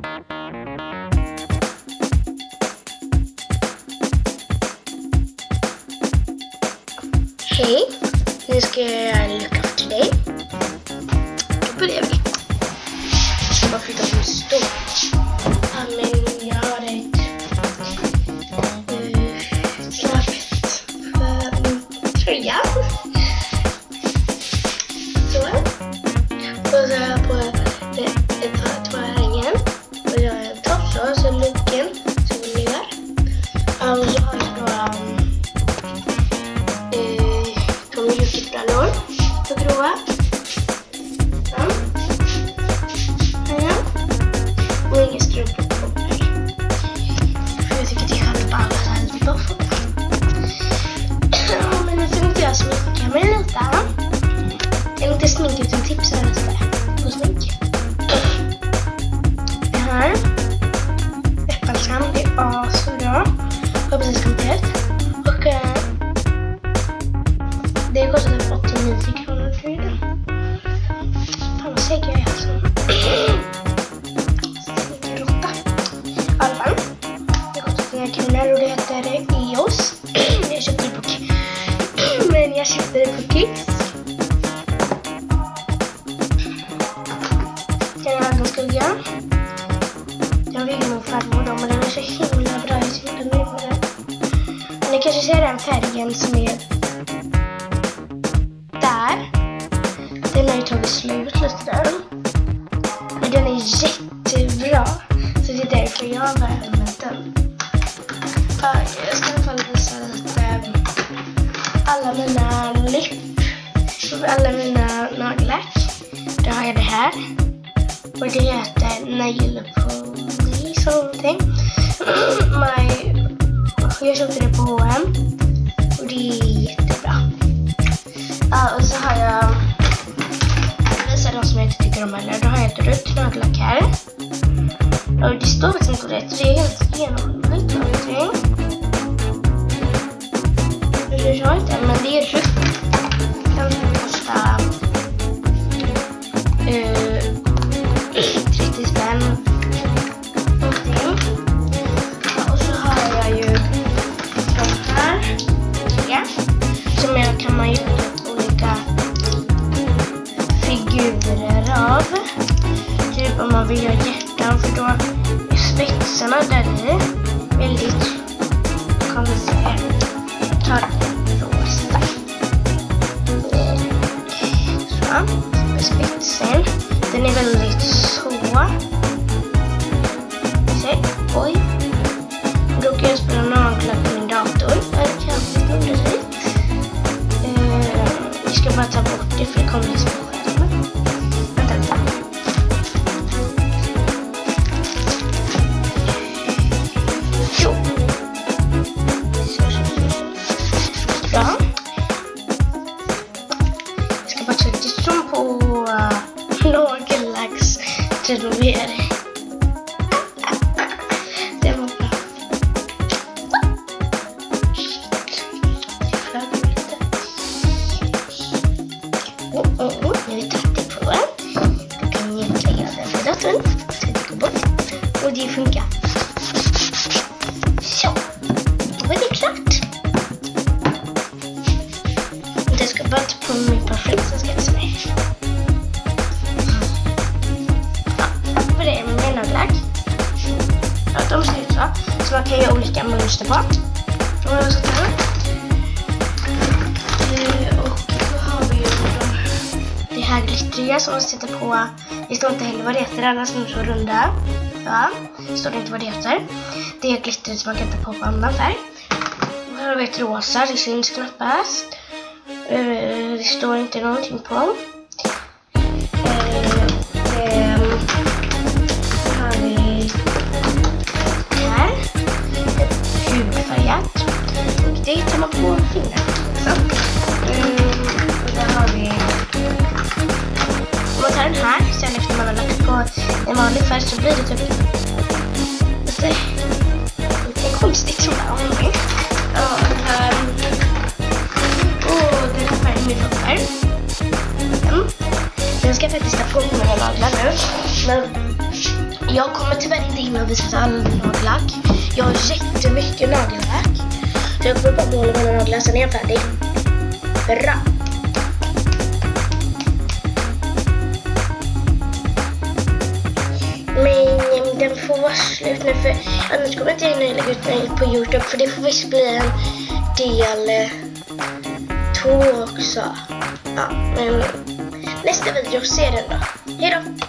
Hej, nu ska jag göra en look after dig. Då börjar vi. Jag ska bara flytta på en stol. Ja, men jag har ett snabbt tröja. Så. Och så har jag på ett par tvärhängen. Och jag har en topp så looken som vi gör. Och så har jag då mjukisbrallor på gråa. Ja. Ja. Och inga strumpor på mig. Jag tycker det är skönt att alla så här lite doff. Ja, men nu tänkte jag sminka mig lite. Det är inte smink utan tips här lite på smink. Det här. Läppbalsam, det är asbra. Jag har precis kommit ut. Och det kostade 89 kronor tror jag. Fan vad säker jag är alltså. Råtta. I alla fall. Det kostade 9 kronor och det heter EOS. Jag köpte det på men jag köpte det på Kicks. Den är ögonskugga. Den vill min farmor då, men den är så himla bra. Jag tycker den är bra. Ni kanske ser den färgen som är där. Den har ju tagit slut lite där. Men den är jättebra. Så det är därför jag har använt den. Jag ska i alla fall visa lite alla mina naglar. Då har jag det här. Och det heter Nail Police eller någonting. Jag köpte det på H&M. Och det är jättebra. Och så har jag visar de som jag inte tycker om heller. Då har jag ett rött nagellack här. Och det står faktiskt inte rätt. Så det är helt genomvitt någonting. Det har inte, men det är rött. Den kostar 30 spänn. Någonting. Och så har jag ju de här. Ja. Som jag kan man göra olika figurer av. Typ om man vill göra hjärtan, för då är spetsarna där i väldigt, kan vi säga, rosa. Så, spetsen. Den är väldigt så. Se, oj. Då kan jag spela naglar på min dator. Det kan bli underligt. Vi ska bara ta bort det för det kommer liksom på skärmen. Vänta. Jo. Så. Bra. Jag ska bara ta lite som på nagellacksrenovering. Det var bra. Nu är det på den. Då kan ni lägga den på datorn. Så det går bort. Och det funkar. Så. Då är det klart. Det ska bara ta på min parfym så ska jag säga. Ja, för det är min nagellack. Ja, de ser ut så. Så man kan göra olika mönster på. Som jag ska ta. Det här glittriga som man sätter på. Det står inte heller vad det heter. Alla som är så runda. Ja, det står inte vad det heter. Det är glittrigt som man kan ta på annan färg. Och här har vi ett rosa. Det syns knappast. Det står inte någonting på. Har vi här. Ett hudfärgat. Och det tar man på fingrarna. Så. Och där har vi. Om man tar den här, sen efter man har lagt på en vanlig färg så blir det typ lite konstigt som det är. Ja, den här färgen är min färg. Den ska jag faktiskt ta på mina naglar nu. Men Jag kommer tyvärr inte hinna visa all nagellack. Jag har jättemycket nagellack. Så jag kommer bara måla mina naglar, sen är jag färdig. Bra! Men den får vara slut nu, för annars kommer inte jag hinna lägga ut den på YouTube. För det får visst bli en del 2 också. Ja, men nästa video ser den då. Hej då!